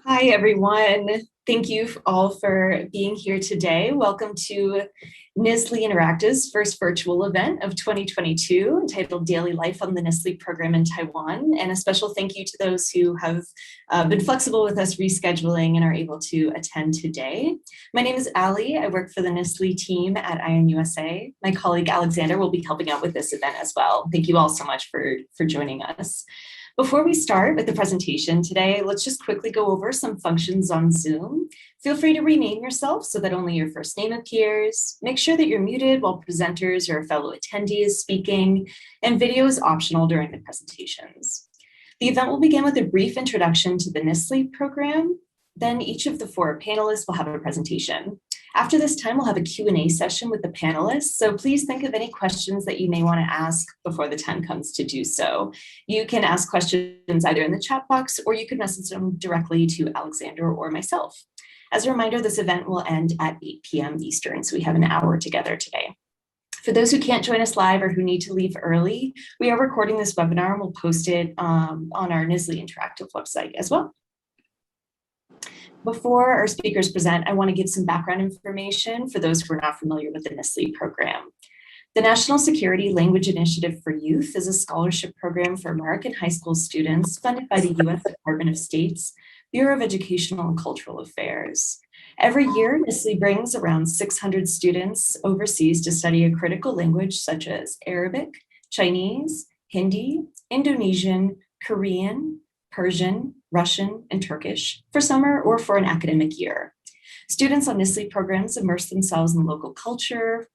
Hi, everyone. Thank you all for being here today. Welcome to NSLI Interactive's first virtual event of 2022, entitled Daily Life on the NSLI Program in Taiwan. And a special thank you to those who have been flexible with us rescheduling and are able to attend today. My name is Ali. I work for the NSLI team at ION USA. My colleague Alexander will be helping out with this event as well. Thank you all so much for joining us. Before we start with the presentation today, let's just quickly go over some functions on Zoom. Feel free to rename yourself so that only your first name appears. Make sure that you're muted while presenters or a fellow attendee is speaking, and video is optional during the presentations. The event will begin with a brief introduction to the NSLI program. Then each of the 4 panelists will have a presentation. After this time, we'll have a Q&A session with the panelists, so please think of any questions that you may want to ask before the time comes to do so. You can ask questions either in the chat box, or you can message them directly to Alexander or myself. As a reminder, this event will end at 8 p.m. Eastern, so we have an hour together today. For those who can't join us live or who need to leave early, we are recording this webinar and we'll post it on our NSLI Interactive website as well. Before our speakers present, I want to give some background information for those who are not familiar with the NSLI program. The National Security Language Initiative for Youth is a scholarship program for American high school students funded by the U.S. Department of State's Bureau of Educational and Cultural Affairs. Every year, NSLI brings around 600 students overseas to study a critical language such as Arabic, Chinese, Hindi, Indonesian, Korean, Persian, Russian, and Turkish for summer or for an academic year. Students on NSLI programs immerse themselves in local culture,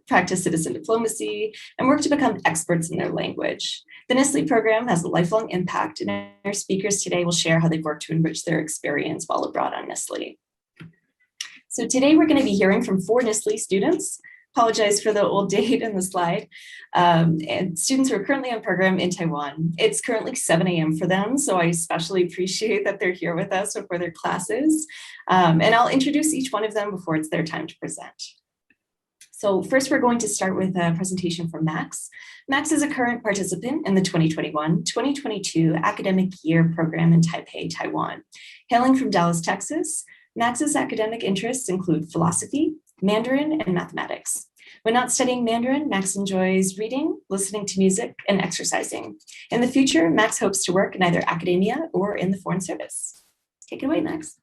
practice citizen diplomacy, and work to become experts in their language. The NSLI program has a lifelong impact, and our speakers today will share how they've worked to enrich their experience while abroad on NSLI. So today we're going to be hearing from 4 NSLI students. Apologize for the old date in the slide, and students who are currently on program in Taiwan. It's currently 7 a.m. for them, so I especially appreciate that they're here with us before their classes. And I'll introduce each one of them before it's their time to present. So first, we're going to start with a presentation from Max. Max is a current participant in the 2021-2022 academic year program in Taipei, Taiwan. Hailing from Dallas, Texas, Max's academic interests include philosophy, Mandarin, and mathematics. When not studying Mandarin, Max enjoys reading, listening to music, and exercising. In the future, Max hopes to work in either academia or in the foreign service. Take it away, Max.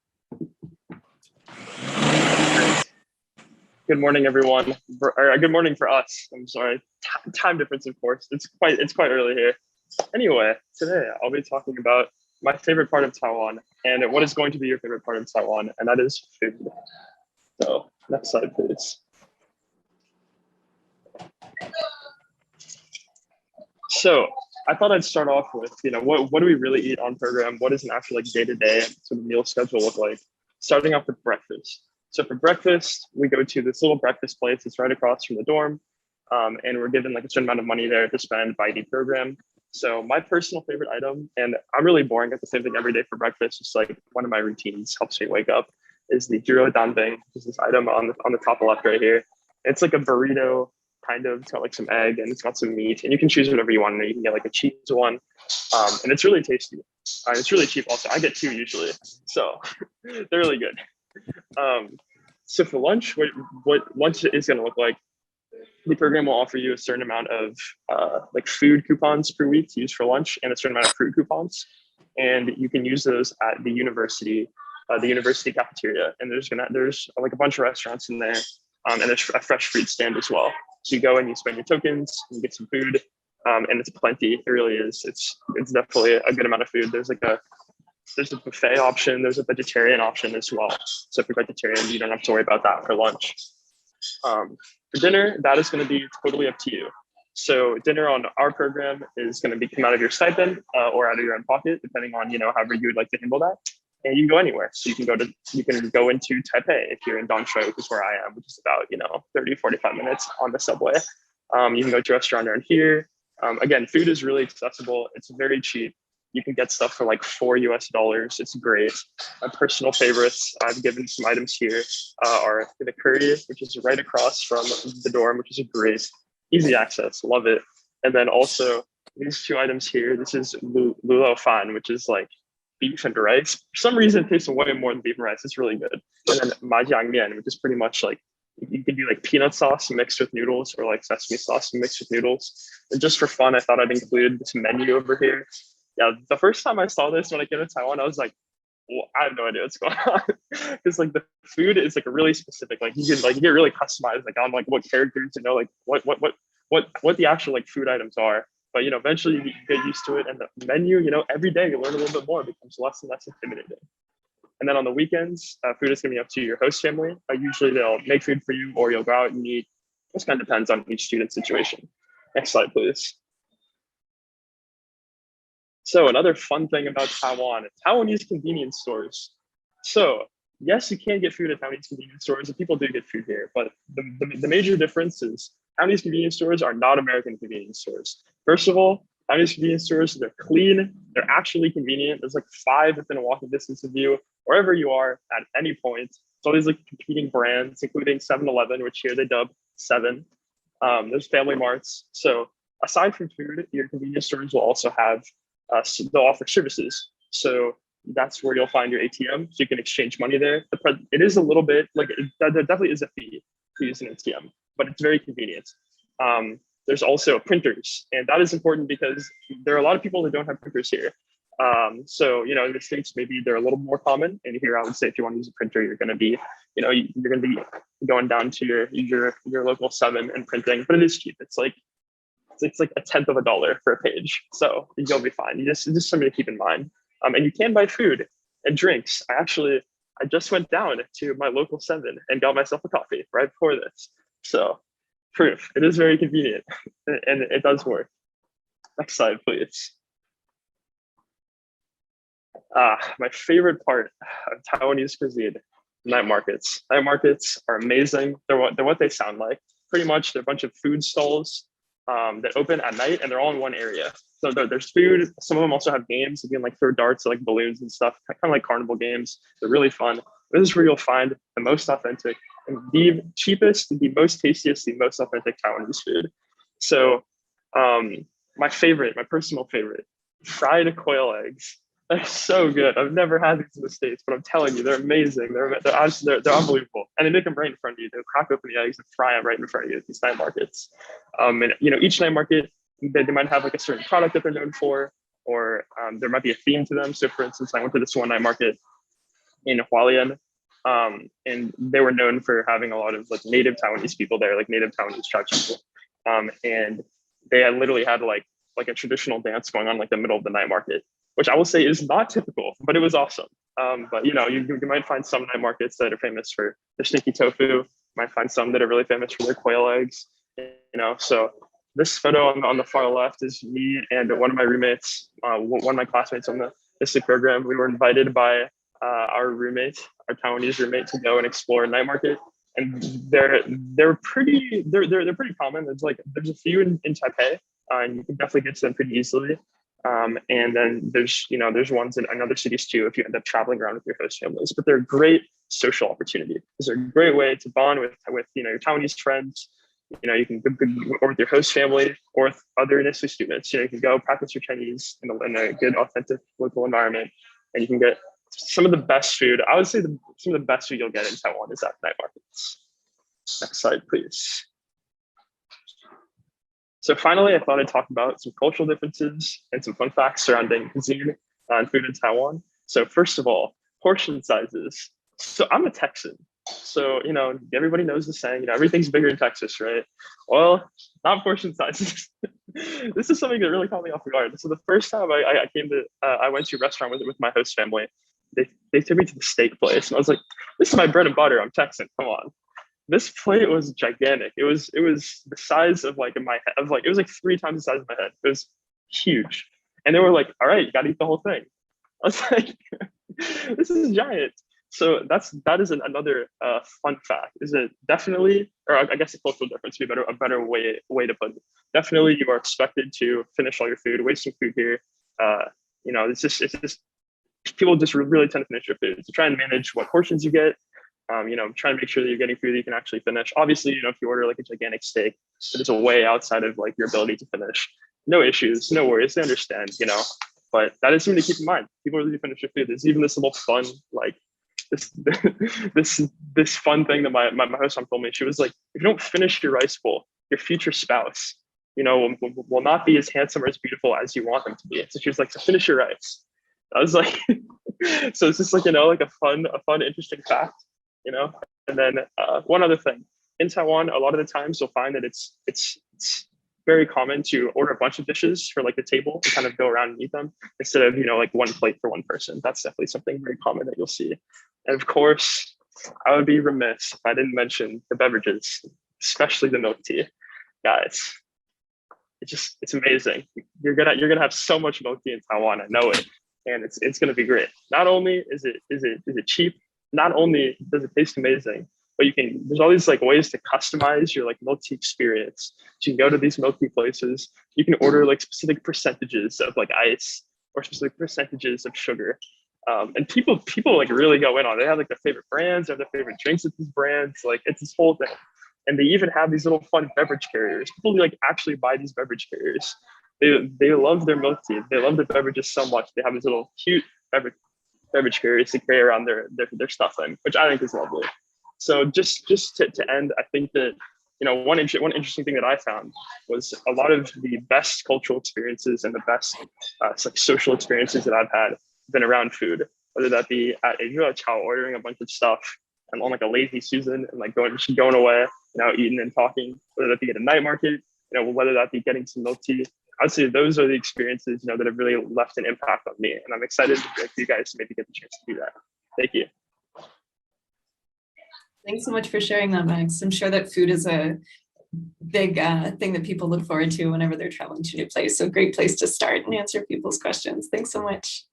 Good morning, everyone. Good morning for us. I'm sorry, time difference, of course. It's quite early here. Anyway, today I'll be talking about my favorite part of Taiwan and what is going to be your favorite part of Taiwan, and that is food. So next slide, please. So I thought I'd start off with, what do we really eat on program? What does an actual day-to-day sort of meal schedule look like? Starting off with breakfast. So for breakfast, we go to this little breakfast place that's right across from the dorm, and we're given like a certain amount of money there to spend by the program. So my personal favorite item, and I'm really boring at the same thing every day for breakfast, just like one of my routines helps me wake up, is the juro danbing, which is this item on the top left right here. It's like a burrito, kind of. It's got like some egg and it's got some meat, and you can choose whatever you want. And you can get like a cheese one, and it's really tasty. It's really cheap also. I get 2 usually, so they're really good. So for lunch, what lunch is going to look like? The program will offer you a certain amount of like food coupons per week to use for lunch, and a certain amount of fruit coupons, and you can use those at the university cafeteria. And there's like a bunch of restaurants in there, and there's a fresh fruit stand as well. So you go and you spend your tokens, and you get some food, and it's plenty. It really is. It's definitely a good amount of food. There's a buffet option. There's a vegetarian option as well. So if you're vegetarian, you don't have to worry about that for lunch. For dinner, that is going to be totally up to you. So dinner on our program is going to come out of your stipend or out of your own pocket, depending on, however you would like to handle that. And you can go anywhere. So you can go into Taipei if you're in Donshui, which is where I am, which is about, 30, 45 minutes on the subway. You can go to a restaurant around here. Again, food is really accessible. It's very cheap. You can get stuff for like $4 US. It's great. My personal favorites, I've given some items here, are the curry, which is right across from the dorm, which is a great, easy access. Love it. And then also these two items here. This is lulo fan, which is like beef and rice. For some reason, it tastes way more than beef and rice. It's really good. And then majiang mian, which is pretty much like, you can do like peanut sauce mixed with noodles or like sesame sauce mixed with noodles. And just for fun, I thought I'd include this menu over here. Yeah, the first time I saw this when I came to Taiwan, I was like, well, I have no idea what's going on. Because like the food is like really specific. Like you get really customized like on like what characters, you know, like what the actual like food items are. But you know, eventually you get used to it, and the menu, you know, every day you learn a little bit more, it becomes less and less intimidating. And then on the weekends, food is going to be up to your host family. Usually they'll make food for you, or you'll go out and eat. This kind of depends on each student's situation. Next slide, please. So another fun thing about Taiwan, Taiwanese convenience stores. So yes, you can get food at Taiwanese convenience stores, and people do get food here. But the major difference is Taiwanese convenience stores are not American convenience stores. First of all, Taiwanese convenience stores, they're clean, they're actually convenient. There's like 5 within a walking distance of you, wherever you are at any point. It's always like competing brands, including 7-Eleven, which here they dub 7. There's Family Marts. So aside from food, your convenience stores will also have, they'll offer services. So that's where you'll find your ATM. So you can exchange money there. It is a little bit like, there definitely is a fee to use an ATM, but it's very convenient. There's also printers, and that is important because there are a lot of people that don't have printers here. So, you know, in the States, maybe they're a little more common. And here I would say if you want to use a printer, you're going to be, you know, you're going to be going down to your local 7 and printing, but it is cheap. It's like a tenth of $1 for a page. So you'll be fine. It's just something to keep in mind. And you can buy food and drinks. I just went down to my local 7 and got myself a coffee right before this. So proof, it is very convenient and it does work. Next slide, please. My favorite part of Taiwanese cuisine, night markets. Night markets are amazing. They're what they sound like. Pretty much, they're a bunch of food stalls that open at night, and they're all in one area. So there's food. Some of them also have games. You can like throw darts, like balloons and stuff, kind of like carnival games. They're really fun. This is where you'll find the most authentic and the cheapest, the most tastiest, the most authentic Taiwanese food. So my personal favorite, fried quail eggs. They're so good. I've never had these in the States, but I'm telling you, they're amazing. They're unbelievable. And they make them right in front of you. They'll crack open the eggs and fry them right in front of you at these night markets. And you know, each night market, they might have like a certain product that they're known for, or there might be a theme to them. So for instance, I went to this one night market in Hualien, and they were known for having a lot of like native Taiwanese people there, like native Taiwanese tribe people. And they had literally had like a traditional dance going on like the middle of the night market, which I will say is not typical, but it was awesome. But you know, you might find some night markets that are famous for their stinky tofu. You might find some that are really famous for their quail eggs. You know, so this photo on the far left is me and one of my roommates, one of my classmates on the NSLI program. We were invited by our Taiwanese roommate, to go and explore a night market. And they're pretty common. There's a few in Taipei, and you can definitely get to them pretty easily. And then there's ones in other cities too, if you end up traveling around with your host families. But they're a great social opportunity. It's a great way to bond with you know, your Taiwanese friends. You know, you can go or with your host family or with other NSLI students. You know, you can go practice your Chinese in a good, authentic local environment, and you can get some of the best food. I would say some of the best food you'll get in Taiwan is at night markets. Next slide, please. So finally, I thought I'd talk about some cultural differences and some fun facts surrounding cuisine and food in Taiwan. So first of all, portion sizes. So I'm a Texan. So, you know, everybody knows the saying, you know, everything's bigger in Texas, right? Well, not portion sizes. This is something that really caught me off guard. So the first time I went to a restaurant with my host family, they took me to the steak place. And I was like, this is my bread and butter. I'm Texan. Come on. This plate was gigantic. It was the size of like in my head. It was like 3 times the size of my head. It was huge. And they were like, all right, you got to eat the whole thing. I was like, this is giant. So that is another fun fact. Is it definitely, or I guess the cultural difference would be a better way to put it. Definitely, you are expected to finish all your food, waste some food here. You know, it's just people just really tend to finish your food. So try and manage what portions you get. You know, try and make sure that you're getting food that you can actually finish. Obviously, you know, if you order like a gigantic steak, it is a way outside of like your ability to finish. no issues, no worries. They understand, but that is something to keep in mind. People really finish their food. There's even this little fun, like this, this fun thing that my host mom told me. She was like, if you don't finish your rice bowl, your future spouse, will not be as handsome or as beautiful as you want them to be. So she was like, so finish your rice. I was like, so it's just like, like a fun, interesting fact, and then one other thing in Taiwan, a lot of the times you'll find that it's very common to order a bunch of dishes for like the table and kind of go around and eat them instead of, like one plate for one person. That's definitely something very common that you'll see. And of course, I would be remiss if I didn't mention the beverages, especially the milk tea. Guys, it's amazing. You're gonna have so much milk tea in Taiwan. I know it, and it's gonna be great. Not only is it cheap, not only does it taste amazing, but there's all these like ways to customize your like milk tea experience. So you can go to these milk tea places. You can order like specific percentages of like ice or specific percentages of sugar. And people like really go in on it. They have like their favorite brands, they have their favorite drinks at these brands. Like it's this whole thing. And they even have these little fun beverage carriers. People like actually buy these beverage carriers. They love their milk tea. They love their beverages so much. They have these little cute beverage carriers to carry around their stuff in, which I think is lovely. So just to end, I think that one interesting thing that I found was a lot of the best cultural experiences and the best like social experiences that I've had been around food, whether that be at a chow ordering a bunch of stuff and on like a lazy Susan and like going away, eating and talking, whether that be at a night market, whether that be getting some milk tea. I'd say those are the experiences, that have really left an impact on me. And I'm excited for you guys to maybe get the chance to do that. Thank you. Thanks so much for sharing that, Max. I'm sure that food is a big thing that people look forward to whenever they're traveling to a new place. So great place to start and answer people's questions. Thanks so much.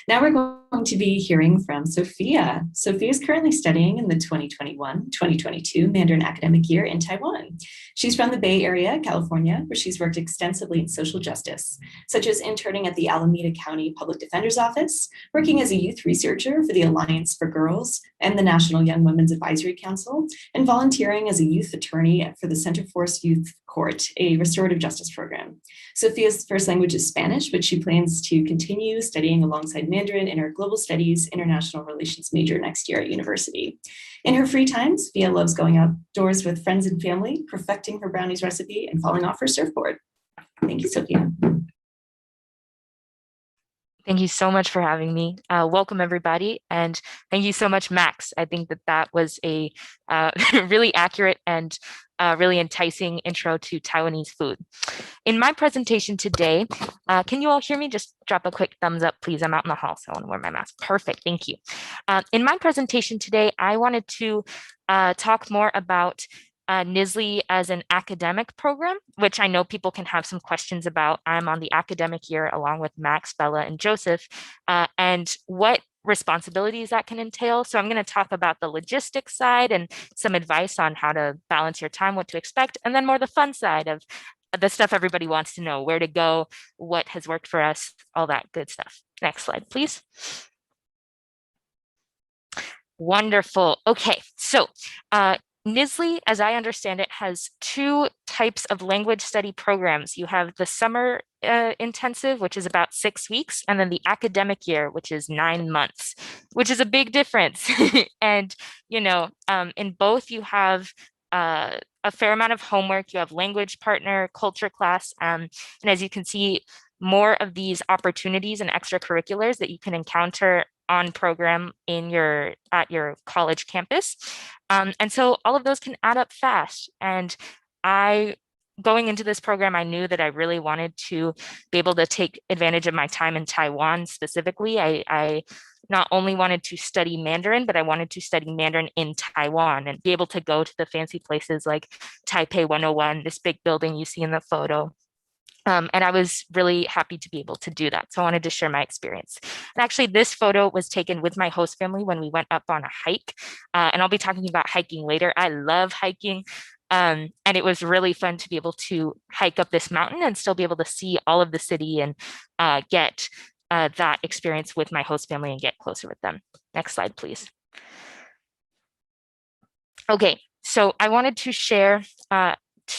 Now we're going to be hearing from Sophia. Sophia is currently studying in the 2021-2022 Mandarin academic year in Taiwan. She's from the Bay Area, California, where she's worked extensively in social justice, such as interning at the Alameda County Public Defender's Office, working as a youth researcher for the Alliance for Girls and the National Young Women's Advisory Council, and volunteering as a youth attorney for the Center Force Youth Court, a restorative justice program. Sophia's first language is Spanish, but she plans to continue studying alongside Mandarin in her Global Studies International Relations major next year at university. In her free time, Sophia loves going outdoors with friends and family, perfecting her brownies recipe, and falling off her surfboard. Thank you, Sophia. Thank you so much for having me. Welcome, everybody. And thank you so much, Max. I think that was a really accurate and really enticing intro to Taiwanese food. In my presentation today, can you all hear me? Just drop a quick thumbs up, please. I'm out in the hall, so I want to wear my mask. Perfect, thank you. In my presentation today, I wanted to talk more about NSLI as an academic program, which I know people can have some questions about. I'm on the academic year along with Max, Bella, and Joseph, and what responsibilities that can entail. So I'm going to talk about the logistics side and some advice on how to balance your time, what to expect, and then more the fun side of the stuff everybody wants to know, where to go, what has worked for us, all that good stuff. Next slide, please. Wonderful. Okay, so NSLI, as I understand it, has two types of language study programs. You have the summer intensive, which is about 6 weeks, and then the academic year, which is 9 months, which is a big difference. And, in both you have a fair amount of homework. You have language partner, culture class, and as you can see, more of these opportunities and extracurriculars that you can encounter on program at your college campus. And so all of those can add up fast. And going into this program, I knew that I really wanted to be able to take advantage of my time in Taiwan specifically. I not only wanted to study Mandarin, but I wanted to study Mandarin in Taiwan and be able to go to the fancy places like Taipei 101, this big building you see in the photo. And I was really happy to be able to do that. So I wanted to share my experience. And actually, this photo was taken with my host family when we went up on a hike. And I'll be talking about hiking later. I love hiking. And it was really fun to be able to hike up this mountain and still be able to see all of the city and get that experience with my host family and get closer with them. Next slide, please. Okay, so I wanted to share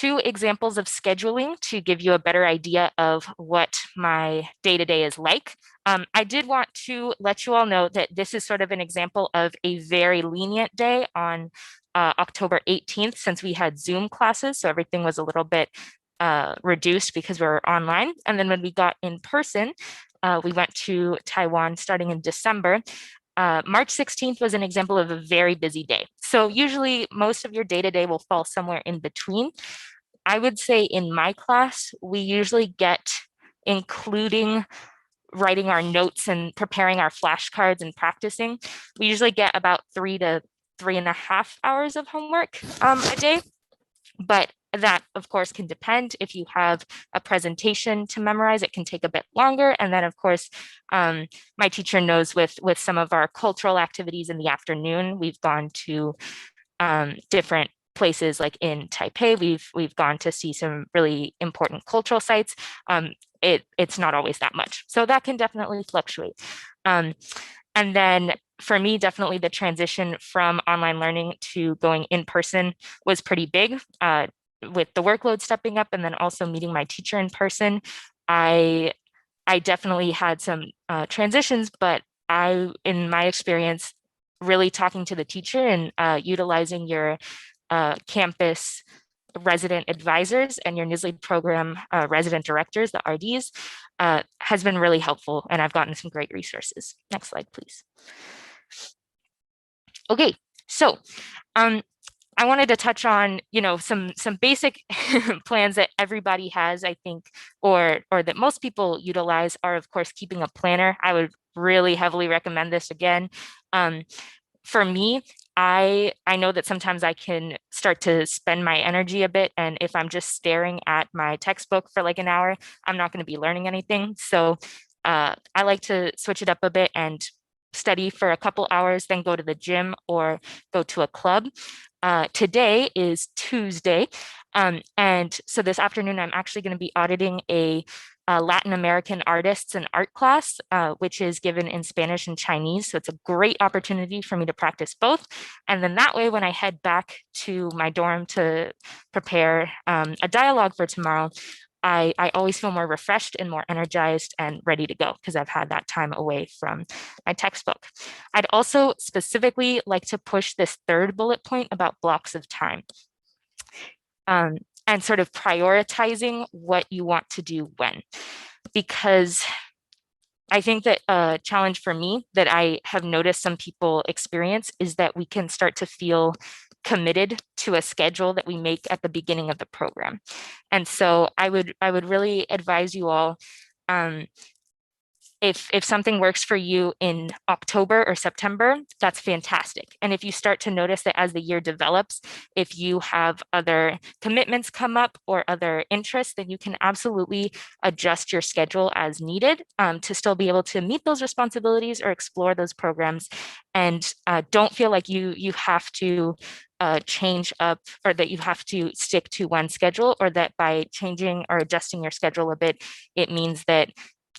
two examples of scheduling to give you a better idea of what my day-to-day is like. I did want to let you all know that this is sort of an example of a very lenient day on October 18th, since we had Zoom classes, so everything was a little bit reduced because we were online. And then when we got in person, we went to Taiwan starting in December. March 16th was an example of a very busy day. So usually most of your day-to-day will fall somewhere in between. I would say in my class, we usually get, including writing our notes and preparing our flashcards and practicing, we usually get about 3 to 3.5 hours of homework a day. But that, of course, can depend. If you have a presentation to memorize, it can take a bit longer. And then, of course, my teacher knows with some of our cultural activities in the afternoon, we've gone to different places, like in Taipei, we've gone to see some really important cultural sites. It's not always that much. So that can definitely fluctuate. And then for me, definitely the transition from online learning to going in person was pretty big, with the workload stepping up and then also meeting my teacher in person. I definitely had some transitions, but in my experience, really talking to the teacher and utilizing your campus resident advisors and your NSLI program resident directors, the RDs, has been really helpful, and I've gotten some great resources. Next slide, please. Okay, so I wanted to touch on, some basic plans that everybody has, I think, or that most people utilize are, of course, keeping a planner. I would really heavily recommend this again. For me, I know that sometimes I can start to spend my energy a bit, and if I'm just staring at my textbook for like an hour, I'm not going to be learning anything. So I like to switch it up a bit and study for a couple hours, then go to the gym or go to a club. Today is Tuesday, and so this afternoon I'm actually going to be auditing a Latin American artists and art class, which is given in Spanish and Chinese. So it's a great opportunity for me to practice both. And then that way, when I head back to my dorm to prepare a dialogue for tomorrow, I always feel more refreshed and more energized and ready to go because I've had that time away from my textbook. I'd also specifically like to push this third bullet point about blocks of time. And sort of prioritizing what you want to do when. Because I think that a challenge for me that I have noticed some people experience is that we can start to feel committed to a schedule that we make at the beginning of the program. And so I would really advise you all, if something works for you in October or September, that's fantastic. And if you start to notice that as the year develops, if you have other commitments come up or other interests, then you can absolutely adjust your schedule as needed to still be able to meet those responsibilities or explore those programs. And don't feel like you have to change up, or that you have to stick to one schedule, or that by changing or adjusting your schedule a bit, it means that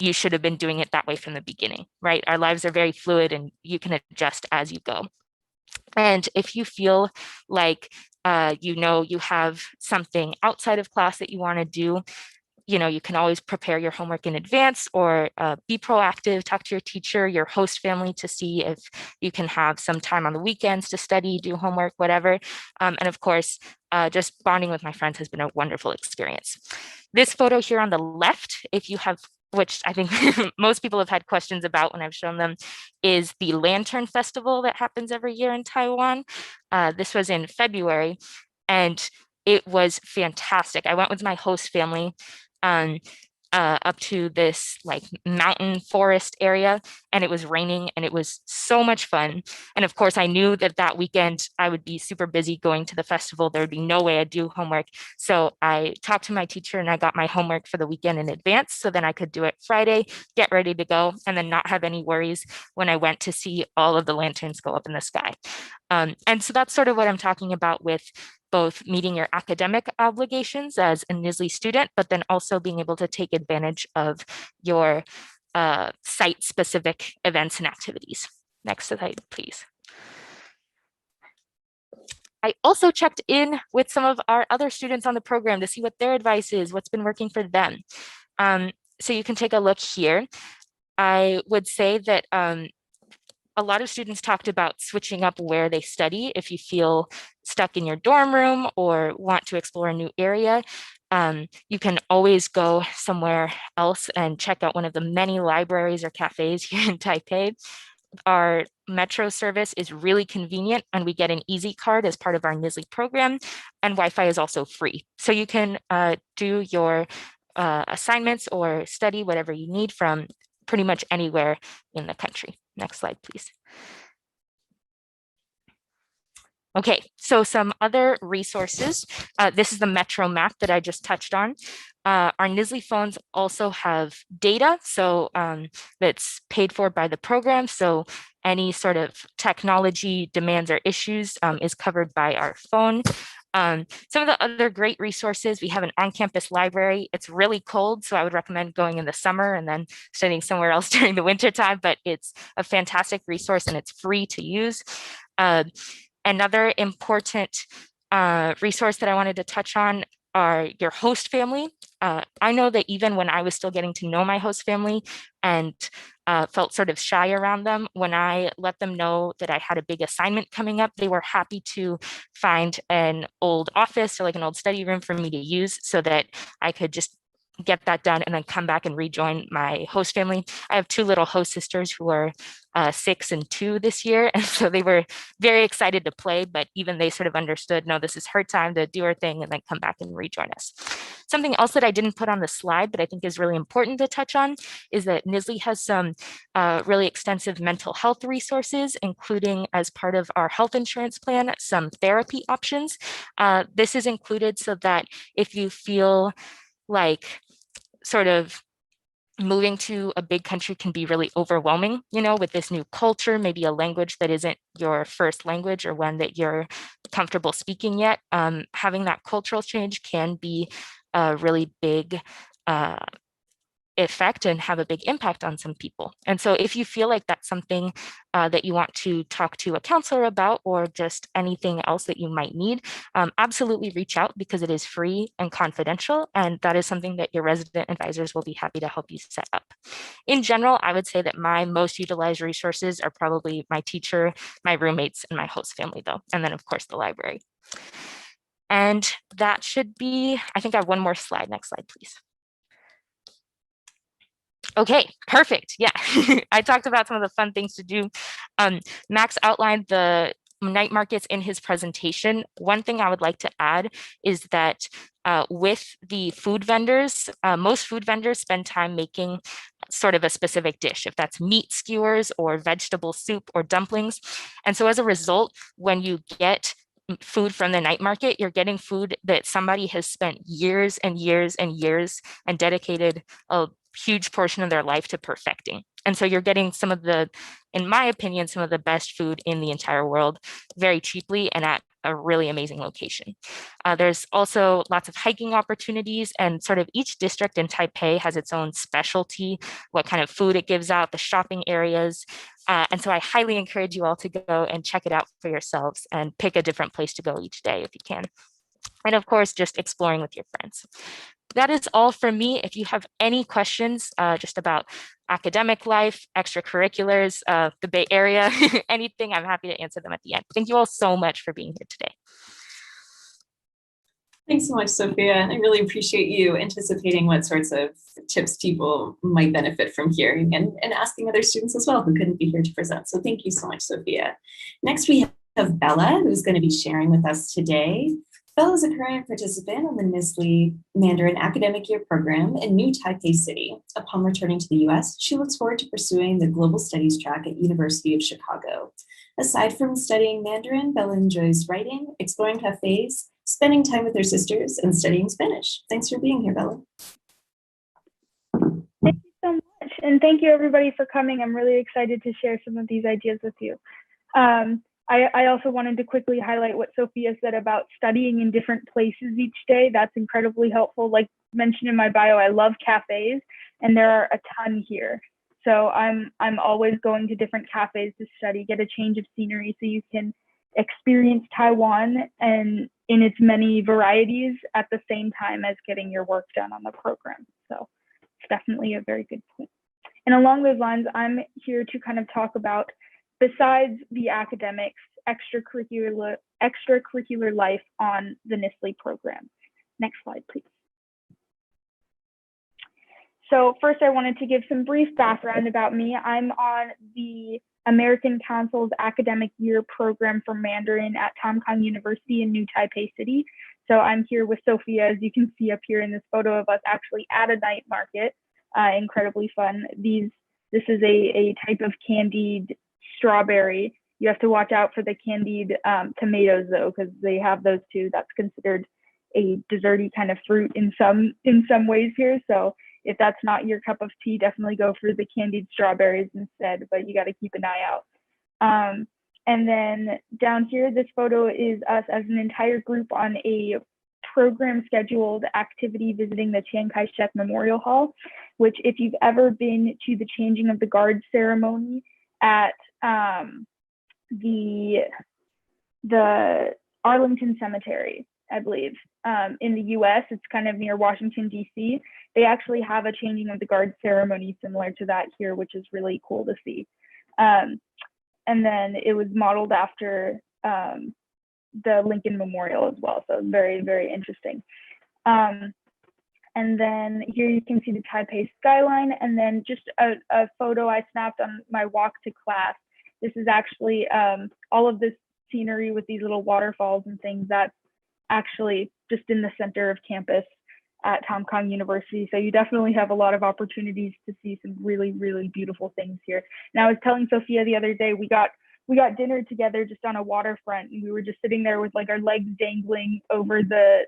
you should have been doing it that way from the beginning, right? Our lives are very fluid and you can adjust as you go. And if you feel like, you have something outside of class that you want to do, you can always prepare your homework in advance, or be proactive, talk to your teacher, your host family to see if you can have some time on the weekends to study, do homework, whatever. And of course, just bonding with my friends has been a wonderful experience. This photo here on the left, which I think most people have had questions about when I've shown them, is the Lantern Festival that happens every year in Taiwan. This was in February, and it was fantastic. I went with my host family up to this like mountain forest area, and it was raining and it was so much fun. And of course I knew that weekend I would be super busy going to the festival. There would be no way I'd do homework. So I talked to my teacher and I got my homework for the weekend in advance, so then I could do it Friday, get ready to go, and then not have any worries when I went to see all of the lanterns go up in the sky. And so that's sort of what I'm talking about with both meeting your academic obligations as a NSLI student, but then also being able to take advantage of your site-specific events and activities. Next slide, please. I also checked in with some of our other students on the program to see what their advice is, what's been working for them. So you can take a look here. I would say that a lot of students talked about switching up where they study. If you feel stuck in your dorm room or want to explore a new area, you can always go somewhere else and check out one of the many libraries or cafes here in Taipei. Our metro service is really convenient, and we get an easy card as part of our NSLI program, and Wi-Fi is also free. So you can do your assignments or study whatever you need from pretty much anywhere in the country. Next slide, please. Okay, so some other resources. This is the Metro map that I just touched on. Our NSLI phones also have data, so that's paid for by the program. So any sort of technology demands or issues is covered by our phone. Some of the other great resources, we have an on-campus library. It's really cold, so I would recommend going in the summer and then studying somewhere else during the winter time, but it's a fantastic resource and it's free to use. Another important resource that I wanted to touch on are your host family. I know that even when I was still getting to know my host family and felt sort of shy around them, when I let them know that I had a big assignment coming up, they were happy to find an old office or like an old study room for me to use so that I could just get that done and then come back and rejoin my host family. I have two little host sisters who are 6 and 2 this year. And so they were very excited to play, but even they sort of understood, no, this is her time to do her thing and then come back and rejoin us. Something else that I didn't put on the slide, but I think is really important to touch on is that NSLI has some really extensive mental health resources, including as part of our health insurance plan, some therapy options. This is included so that if you feel like sort of moving to a big country can be really overwhelming, you know, with this new culture, maybe a language that isn't your first language or one that you're comfortable speaking yet. Having that cultural change can be a really big effect and have a big impact on some people. And so if you feel like that's something that you want to talk to a counselor about or just anything else that you might need, absolutely reach out because it is free and confidential. And that is something that your resident advisors will be happy to help you set up. In general, I would say that my most utilized resources are probably my teacher, my roommates, and my host family though. And then of course the library. And that should be, I think I have one more slide. Next slide, please. Okay, perfect. Yeah, I talked about some of the fun things to do. Max outlined the night markets in his presentation. One thing I would like to add is that with the food vendors, most food vendors spend time making sort of a specific dish, if that's meat skewers or vegetable soup or dumplings. And so as a result, when you get food from the night market, you're getting food that somebody has spent years and years and years and dedicated a huge portion of their life to perfecting. And so you're getting some of the, in my opinion, some of the best food in the entire world very cheaply and at a really amazing location. There's also lots of hiking opportunities, and sort of each district in Taipei has its own specialty, what kind of food it gives out, the shopping areas. And so I highly encourage you all to go and check it out for yourselves and pick a different place to go each day if you can. And of course, just exploring with your friends. That is all from me. If you have any questions just about academic life, extracurriculars, the Bay Area, anything, I'm happy to answer them at the end. Thank you all so much for being here today. Thanks so much, Sophia. I really appreciate you anticipating what sorts of tips people might benefit from hearing and asking other students as well who couldn't be here to present. So thank you so much, Sophia. Next, we have Bella, who's going to be sharing with us today. Bella is a current participant on the NSLI Mandarin Academic Year Program in New Taipei City. Upon returning to the US, she looks forward to pursuing the Global Studies track at University of Chicago. Aside from studying Mandarin, Bella enjoys writing, exploring cafes, spending time with her sisters, and studying Spanish. Thanks for being here, Bella. Thank you so much. And thank you everybody for coming. I'm really excited to share some of these ideas with you. I also wanted to quickly highlight what Sophia said about studying in different places each day. That's incredibly helpful. Like mentioned in my bio, I love cafes, and there are a ton here. So I'm always going to different cafes to study, get a change of scenery so you can experience Taiwan and in its many varieties at the same time as getting your work done on the program. So it's definitely a very good point. And along those lines, I'm here to kind of talk about, besides the academics, extracurricular life on the NSLI program. Next slide, please. So first, I wanted to give some brief background about me. I'm on the American Council's Academic Year Program for Mandarin at Tom Kang University in New Taipei City. So I'm here with Sophia, as you can see up here in this photo of us actually at a night market. Incredibly fun. This is a type of candied strawberry. You have to watch out for the candied tomatoes though, because they have those too. That's considered a desserty kind of fruit in some ways here. So if that's not your cup of tea, definitely go for the candied strawberries instead, but you got to keep an eye out. And then down here, this photo is us as an entire group on a program scheduled activity visiting the Chiang Kai-shek Memorial Hall, which if you've ever been to the changing of the guard ceremony at the Arlington Cemetery, I believe, in the US, it's kind of near Washington, DC. They actually have a changing of the guard ceremony similar to that here, which is really cool to see. And then it was modeled after the Lincoln Memorial as well. So very, very interesting. And then here you can see the Taipei skyline, and then just a photo I snapped on my walk to class. This is actually all of this scenery with these little waterfalls and things that's actually just in the center of campus at Tom Kang University. So you definitely have a lot of opportunities to see some really, really beautiful things here. And I was telling Sophia the other day, we got dinner together just on a waterfront, and we were just sitting there with like our legs dangling over the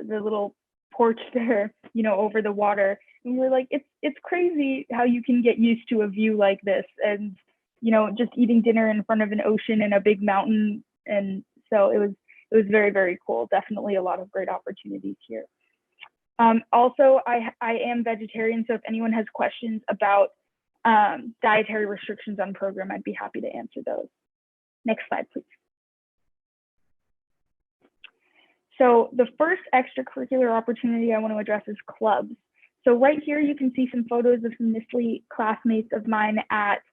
little porch there, you know, over the water. And we were like, it's crazy how you can get used to a view like this, and you know, just eating dinner in front of an ocean and a big mountain. And so it was very, very cool. Definitely a lot of great opportunities here. Also, I am vegetarian, so if anyone has questions about dietary restrictions on program, I'd be happy to answer those. Next slide, please. So the first extracurricular opportunity I want to address is clubs. So right here, you can see some photos of some NSLI classmates of mine at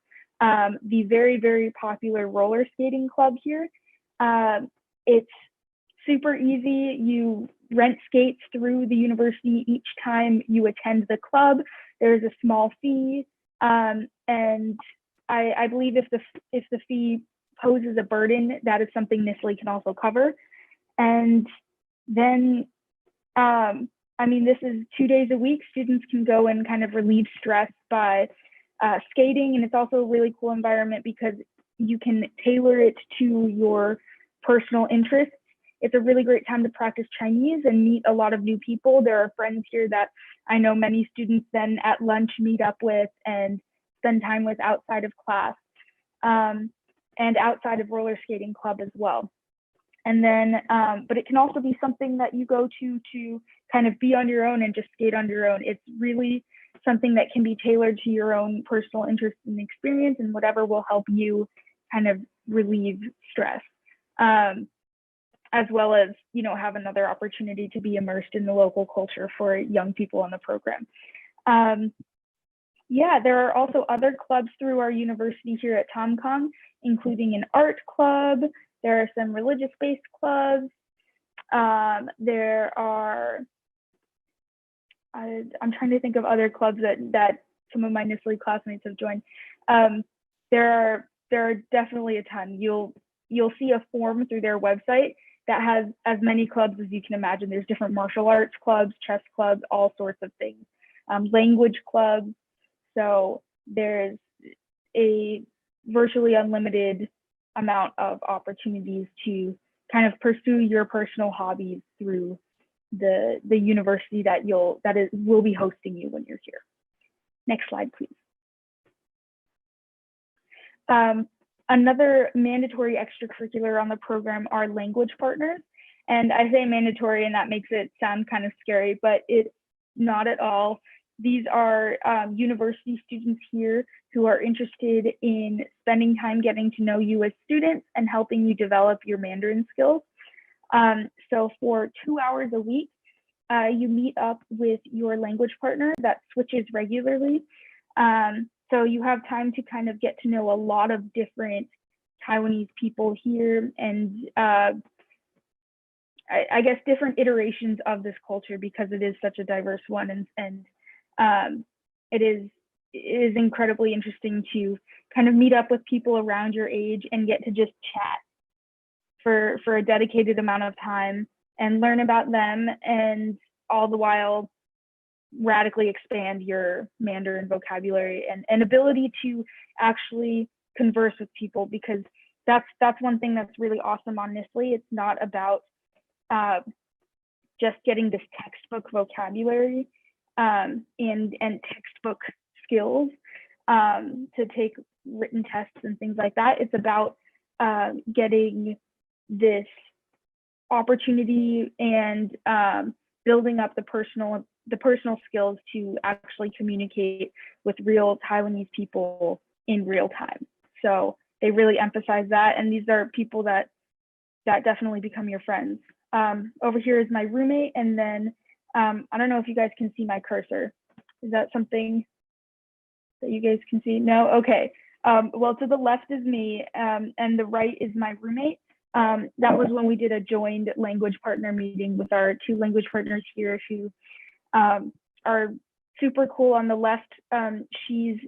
the very, very popular roller skating club here. It's super easy. You rent skates through the university each time you attend the club. There's a small fee, and I believe if the fee poses a burden, that is something NSLI can also cover. And then, I mean, this is 2 days a week. Students can go and kind of relieve stress by skating, and it's also a really cool environment because you can tailor it to your personal interests. It's a really great time to practice Chinese and meet a lot of new people. There are friends here that I know many students then at lunch meet up with and spend time with outside of class, and outside of roller skating club as well. And then, but it can also be something that you go to kind of be on your own and just skate on your own. It's really something that can be tailored to your own personal interest and experience, and whatever will help you kind of relieve stress, as well as, you know, have another opportunity to be immersed in the local culture for young people on the program. Yeah, there are also other clubs through our university here at Tom Kang, including an art club. There are some religious-based clubs. There are, I'm trying to think of other clubs that some of my NSLI classmates have joined. There are definitely a ton. You'll see a form through their website that has as many clubs as you can imagine. There's different martial arts clubs, chess clubs, all sorts of things. Language clubs. So there's a virtually unlimited amount of opportunities to kind of pursue your personal hobbies through the university that will be hosting you when you're here. Next slide, please. Another mandatory extracurricular on the program are language partners. And I say mandatory, and that makes it sound kind of scary, but it's not at all. these are university students here who are interested in spending time getting to know you as students and helping you develop your Mandarin skills. So for 2 hours a week, you meet up with your language partner that switches regularly. So you have time to kind of get to know a lot of different Taiwanese people here, and I guess different iterations of this culture, because it is such a diverse one, and it is incredibly interesting to kind of meet up with people around your age and get to just chat for a dedicated amount of time and learn about them, and all the while radically expand your Mandarin vocabulary and ability to actually converse with people, because that's one thing that's really awesome on NSLI. It's not about just getting this textbook vocabulary and textbook skills to take written tests and things like that. It's about getting this opportunity and building up the personal skills to actually communicate with real Taiwanese people in real time. So they really emphasize that, and these are people that definitely become your friends. Over here is my roommate, and then I don't know if you guys can see my cursor. Is that something that you guys can see? No? Okay. Well, to the left is me, and the right is my roommate. That was when we did a joined language partner meeting with our 2 language partners here who are super cool. On the left, she's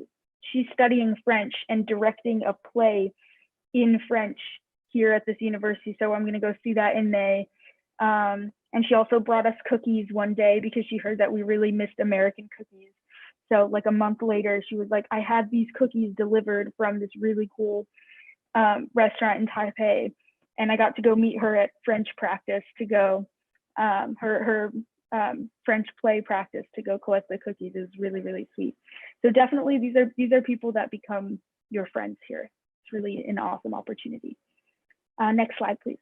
studying French and directing a play in French here at this university. So I'm going to go see that in May. And she also brought us cookies one day because she heard that we really missed American cookies. So like a month later, she was like, I had these cookies delivered from this really cool restaurant in Taipei. And I got to go meet her at French practice to go, her French play practice to go collect the cookies. Is really, really sweet. So definitely these are people that become your friends here. It's really an awesome opportunity. Next slide, please.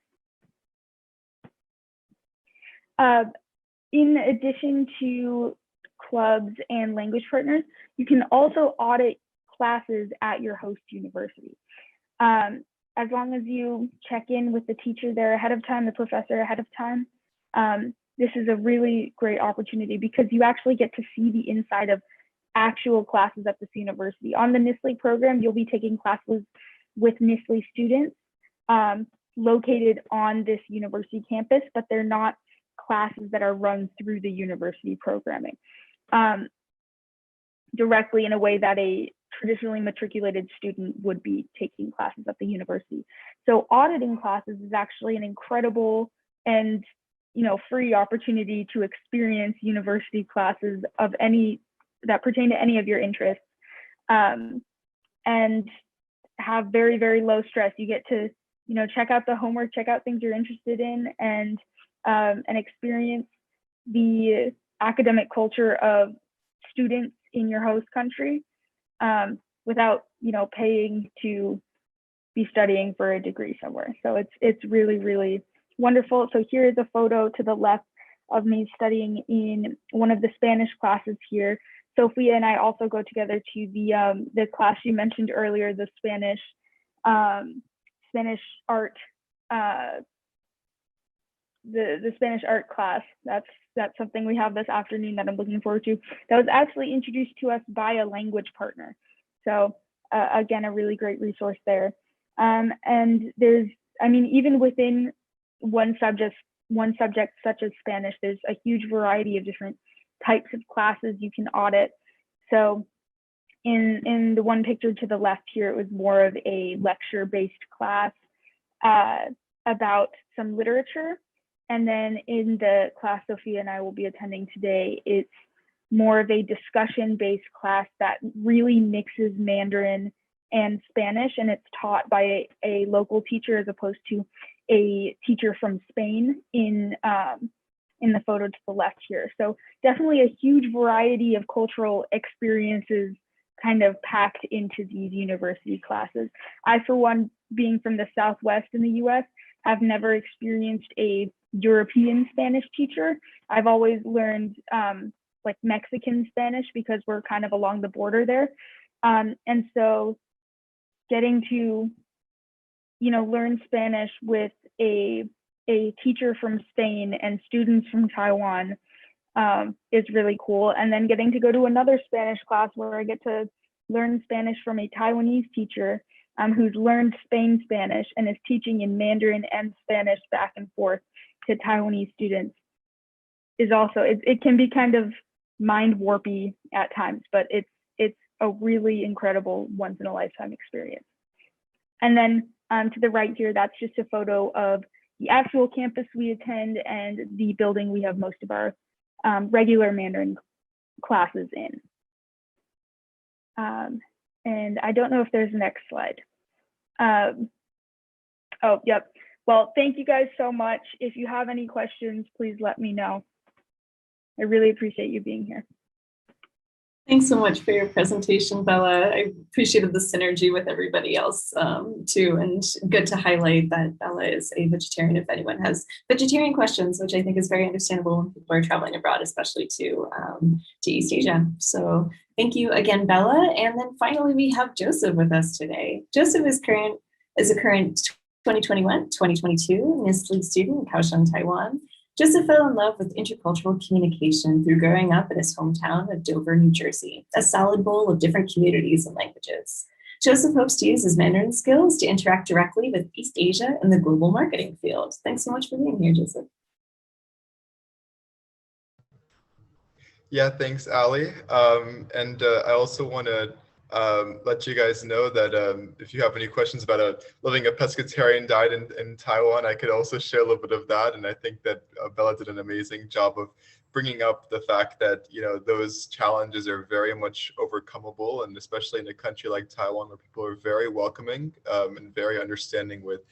In addition to clubs and language partners, you can also audit classes at your host university. As long as you check in with the teacher there ahead of time, the professor ahead of time, this is a really great opportunity because you actually get to see the inside of actual classes at this university. On the NSLI program, you'll be taking classes with NSLI students located on this university campus, but they're not classes that are run through the university programming directly in a way that a traditionally matriculated student would be taking classes at the university. So auditing classes is actually an incredible and free opportunity to experience university classes of any that pertain to any of your interests, and have very, very low stress. You get to check out the homework, check out things you're interested in, and experience the academic culture of students in your host country without paying to be studying for a degree somewhere. So it's really, really wonderful. So here is a photo to the left of me studying in one of the Spanish classes here. Sophia and I also go together to the class you mentioned earlier, the Spanish art, the Spanish art class. That's something we have this afternoon that I'm looking forward to. That was actually introduced to us by a language partner. So again, a really great resource there. And there's, even within one subject such as Spanish, there's a huge variety of different types of classes you can audit. So in the one picture to the left here, it was more of a lecture-based class about some literature. And then in the class Sophia and I will be attending today, it's more of a discussion-based class that really mixes Mandarin and Spanish, and it's taught by a local teacher as opposed to a teacher from Spain in the photo to the left here. So definitely a huge variety of cultural experiences kind of packed into these university classes. I, for one, being from the Southwest in the US, have never experienced a European Spanish teacher. I've always learned like Mexican Spanish because we're kind of along the border there. And so getting to, learn Spanish with a teacher from Spain and students from Taiwan is really cool. And then getting to go to another Spanish class where I get to learn Spanish from a Taiwanese teacher who's learned Spain Spanish and is teaching in Mandarin and Spanish back and forth to Taiwanese students is also, it can be kind of mind warpy at times, but it's a really incredible once in a lifetime experience. And then to the right here, that's just a photo of the actual campus we attend and the building we have most of our regular Mandarin classes in. And I don't know if there's a next slide. Oh, yep. Well, thank you guys so much. If you have any questions, please let me know. I really appreciate you being here. Thanks so much for your presentation, Bella. I appreciated the synergy with everybody else too, and good to highlight that Bella is a vegetarian if anyone has vegetarian questions, which I think is very understandable when people are traveling abroad, especially to East Asia. So thank you again, Bella. And then finally, we have Joseph with us today. Joseph is a current 2021-2022 NSLI student in Kaohsiung, Taiwan. Joseph fell in love with intercultural communication through growing up in his hometown of Dover, New Jersey, a salad bowl of different communities and languages. Joseph hopes to use his Mandarin skills to interact directly with East Asia and the global marketing field. Thanks so much for being here, Joseph. Yeah, thanks, Ali. I also want to let you guys know that if you have any questions about living a pescatarian diet in Taiwan, I could also share a little bit of that. And I think that Bella did an amazing job of bringing up the fact that, those challenges are very much overcomable, and especially in a country like Taiwan where people are very welcoming and very understanding with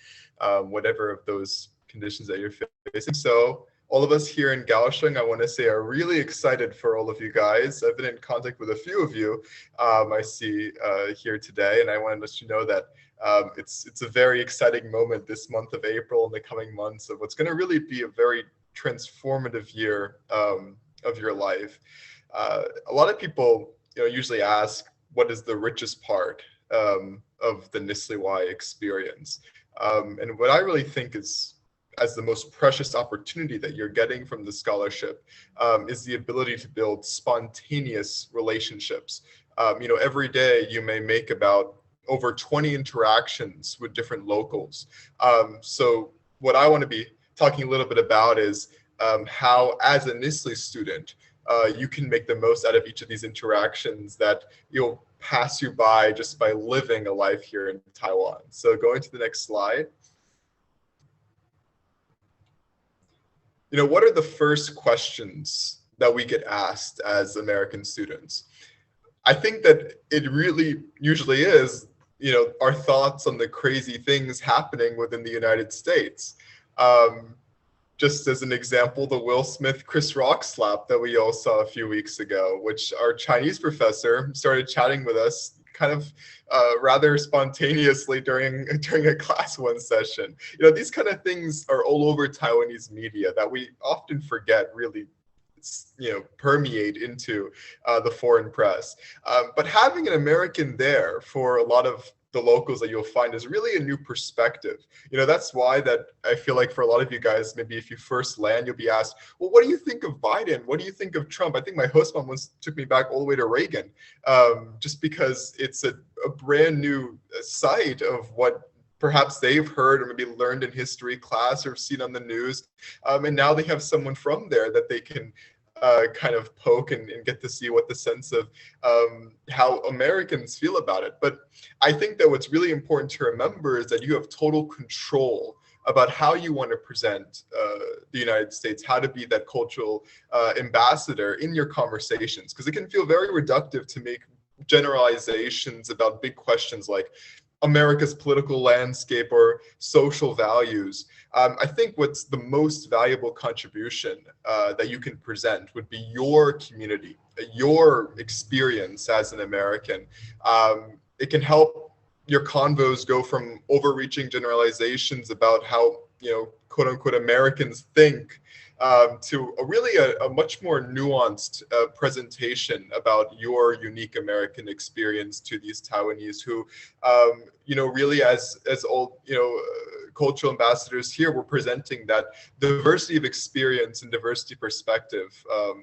whatever of those conditions that you're facing. So all of us here in Kaohsiung, I want to say, are really excited for all of you guys. I've been in contact with a few of you I see here today, and I want to let you know that it's a very exciting moment this month of April and the coming months of what's going to really be a very transformative year of your life. A lot of people usually ask, what is the richest part of the NSLI-Y experience? And what I really think is as the most precious opportunity that you're getting from the scholarship is the ability to build spontaneous relationships. Every day you may make about over 20 interactions with different locals. So what I want to be talking a little bit about is how, as a NSLI student, you can make the most out of each of these interactions that you'll pass you by just by living a life here in Taiwan. So going to the next slide. What are the first questions that we get asked as American students? I think that it really usually is, our thoughts on the crazy things happening within the United States. Just as an example, the Will Smith Chris Rock slap that we all saw a few weeks ago, which our Chinese professor started chatting with us kind of rather spontaneously during a class one session. These kind of things are all over Taiwanese media that we often forget really permeate into the foreign press. But having an American there for a lot of the locals that you'll find is really a new perspective. That's why that I feel like for a lot of you guys, maybe if you first land, you'll be asked, well, what do you think of Biden? What do you think of Trump? I think my host mom once took me back all the way to Reagan, just because it's a brand new sight of what perhaps they've heard or maybe learned in history class or seen on the news. And now they have someone from there that they can kind of poke and get to see what the sense of how Americans feel about it. But I think that what's really important to remember is that you have total control about how you want to present the United States, how to be that cultural ambassador in your conversations, because it can feel very reductive to make generalizations about big questions like America's political landscape or social values. I think what's the most valuable contribution that you can present would be your community, your experience as an American. It can help your convos go from overreaching generalizations about how, quote unquote, Americans think to a much more nuanced presentation about your unique American experience to these Taiwanese who, really as old, cultural ambassadors here, we're presenting that diversity of experience and diversity perspective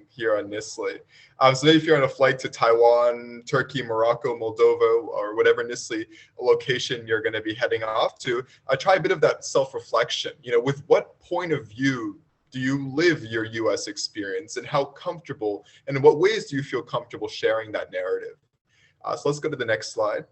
here on NSLI. So maybe if you're on a flight to Taiwan, Turkey, Morocco, Moldova, or whatever NSLI location you're going to be heading off to, try a bit of that self-reflection. With what point of view do you live your US experience, and how comfortable, and in what ways do you feel comfortable sharing that narrative? So let's go to the next slide.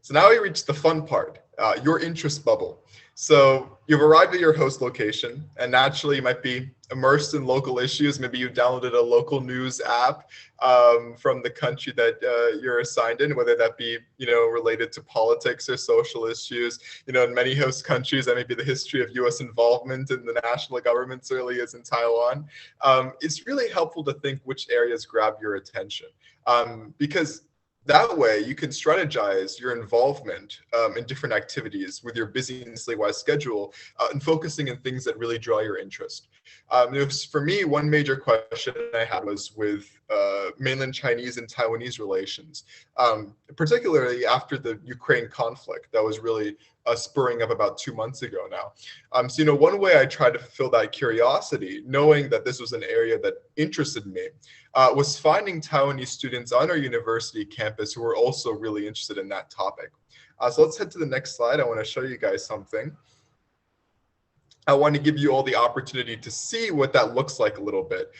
So now we reach the fun part, your interest bubble. So you've arrived at your host location, and naturally you might be immersed in local issues. Maybe you downloaded a local news app from the country that you're assigned in, whether that be related to politics or social issues. In many host countries, that may be the history of U.S. involvement in the national government, certainly as in Taiwan. It's really helpful to think which areas grab your attention, because that way, you can strategize your involvement in different activities with your busy NSLI-Y schedule and focusing on things that really draw your interest. For me, one major question I had was with mainland Chinese and Taiwanese relations, particularly after the Ukraine conflict that was really spurring up about 2 months ago now. So, one way I tried to fulfill that curiosity, knowing that this was an area that interested me, was finding Taiwanese students on our university campus who were also really interested in that topic. So let's head to the next slide. I want to show you guys something. I want to give you all the opportunity to see what that looks like a little bit.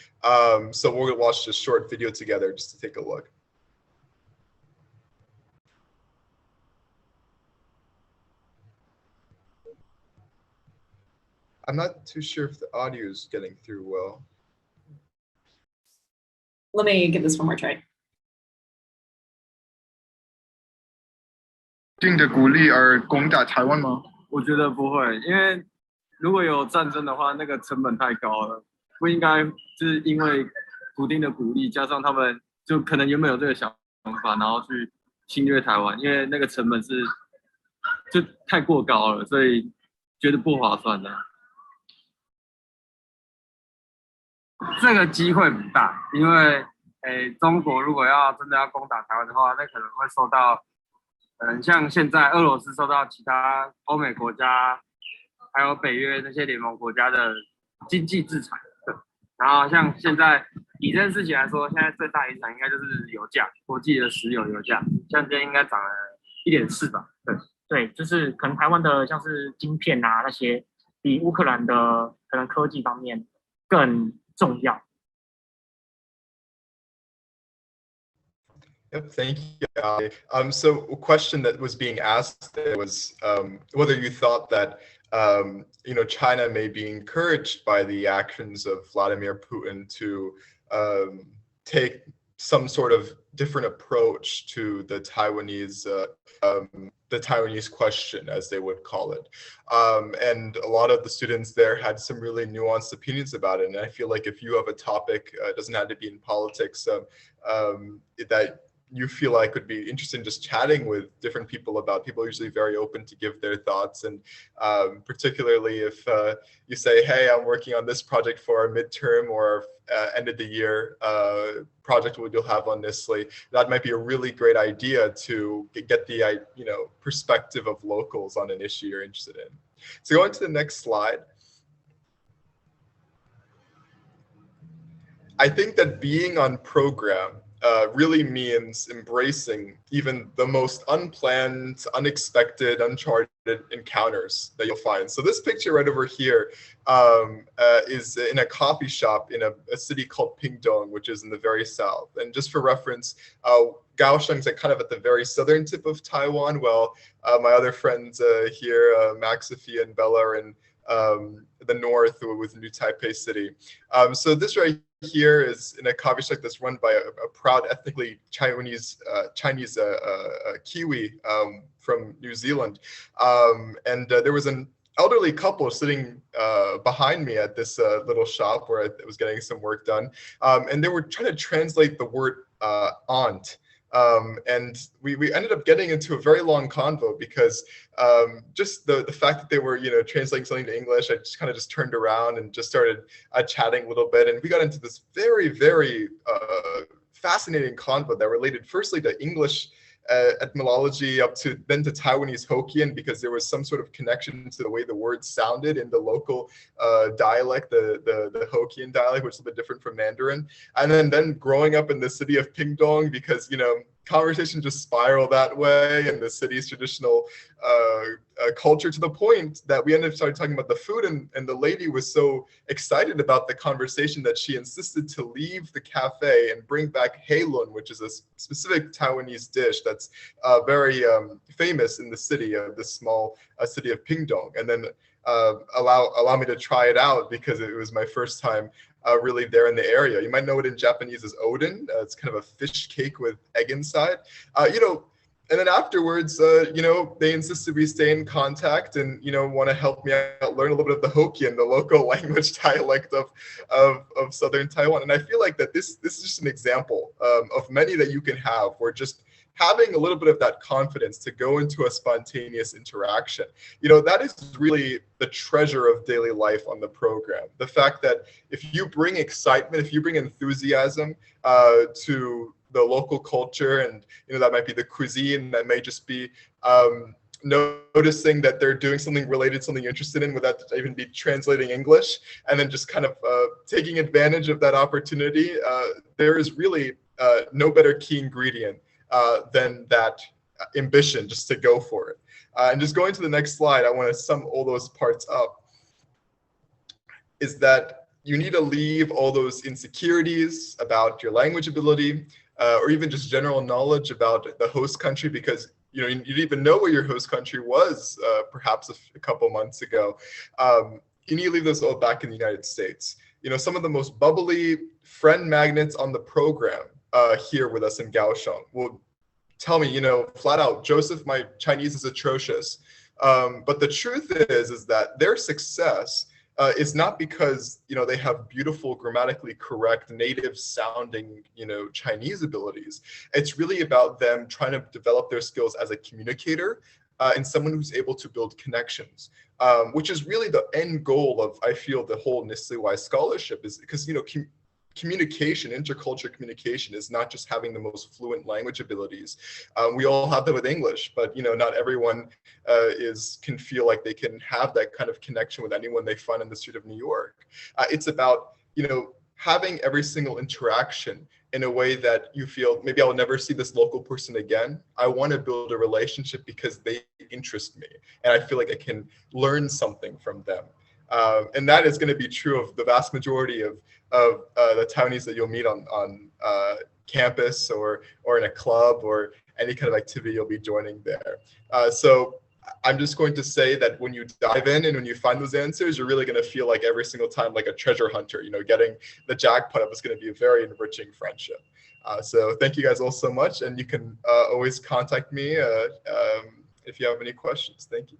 So we'll watch this short video together just to take a look. I'm not too sure if the audio is getting through well. Let me give this one more try. 定的鼓励而攻打台湾吗？我觉得不会，因为如果有战争的话，那个成本太高了，不应该是因为普丁的鼓励，加上他们就可能原本有这个想法，然后去侵略台湾，因为那个成本就太过高了，所以觉得不划算的。这个机会不大，因为中国如果真的要攻打台湾的话，那可能会受到像现在俄罗斯受到其他欧美国家还有北约那些联盟国家的经济制裁。然后像现在以这件事情来说，现在最大影响应该就是油价，国际的石油油价，像今天应该涨了1.4吧。对，就是可能台湾的像是晶片啊那些，比乌克兰的可能科技方面更重要。Yep, thank you. So a question that was being asked was whether you thought that China may be encouraged by the actions of Vladimir Putin to take some sort of different approach to the Taiwanese question, as they would call it. And a lot of the students there had some really nuanced opinions about it. And I feel like if you have a topic, it doesn't have to be in politics, that you feel like would be interested in just chatting with different people about, people are usually very open to give their thoughts. And particularly if you say, hey, I'm working on this project for our midterm or end of the year project you'll have on NSLI, that might be a really great idea to get the perspective of locals on an issue you're interested in. So going to the next slide. I think that being on program really means embracing even the most unplanned, unexpected, uncharted encounters that you'll find. So this picture right over here is in a coffee shop in a city called Pingdong, which is in the very south. And just for reference, Kaohsiung's kind of at the very southern tip of Taiwan, while my other friends here, Max, Sophia, and Bella are in the north with New Taipei City. So this right here is in a coffee shop that's run by a proud ethnically Chinese Kiwi from New Zealand. And there was an elderly couple sitting behind me at this little shop where I was getting some work done. And they were trying to translate the word aunt And we ended up getting into a very long convo because just the fact that they were, translating something to English, I just kind of just turned around and just started chatting a little bit. And we got into this very, very fascinating convo that related firstly to English etymology up to then to Taiwanese Hokkien, because there was some sort of connection to the way the words sounded in the local dialect, the Hokkien dialect, which is a bit different from Mandarin. And then growing up in the city of Pingdong, because conversation just spiraled that way, and the city's traditional culture, to the point that we ended up started talking about the food, and the lady was so excited about the conversation that she insisted to leave the cafe and bring back halun, which is a specific Taiwanese dish that's very famous in the city of this small city of Pingdong, and then allow me to try it out because it was my first time really there in the area. You might know it in Japanese as odin. It's kind of a fish cake with egg inside. And then afterwards, they insisted we stay in contact and, want to help me out, learn a little bit of the Hokkien, the local language dialect of Southern Taiwan. And I feel like that this is just an example of many that you can have, where just having a little bit of that confidence to go into a spontaneous interaction, that is really the treasure of daily life on the program. The fact that if you bring excitement, if you bring enthusiasm to the local culture, and that might be the cuisine, that may just be noticing that they're doing something related, something you're interested in, without even be translating English, and then just kind of taking advantage of that opportunity, there is really no better key ingredient than that ambition just to go for it. And just going to the next slide, I want to sum all those parts up, is that you need to leave all those insecurities about your language ability, or even just general knowledge about the host country, because you didn't even know where your host country was perhaps a couple months ago. You need to leave those all back in the United States. Some of the most bubbly friend magnets on the program here with us in Kaohsiung will tell me, flat out, Joseph, my Chinese is atrocious. But the truth is that their success is not because, they have beautiful, grammatically correct, native sounding, Chinese abilities. It's really about them trying to develop their skills as a communicator and someone who's able to build connections, which is really the end goal of, I feel, the whole NSLI-Y scholarship, is because, communication, intercultural communication, is not just having the most fluent language abilities. We all have that with English, but not everyone can feel like they can have that kind of connection with anyone they find in the street of New York. It's about having every single interaction in a way that you feel, maybe I'll never see this local person again. I want to build a relationship because they interest me, and I feel like I can learn something from them. And that is going to be true of the vast majority of the Taiwanese that you'll meet on campus or in a club or any kind of activity you'll be joining there. So I'm just going to say that when you dive in and when you find those answers, you're really going to feel like every single time like a treasure hunter. Getting the jackpot is going to be a very enriching friendship. So thank you guys all so much, and you can always contact me if you have any questions. Thank you.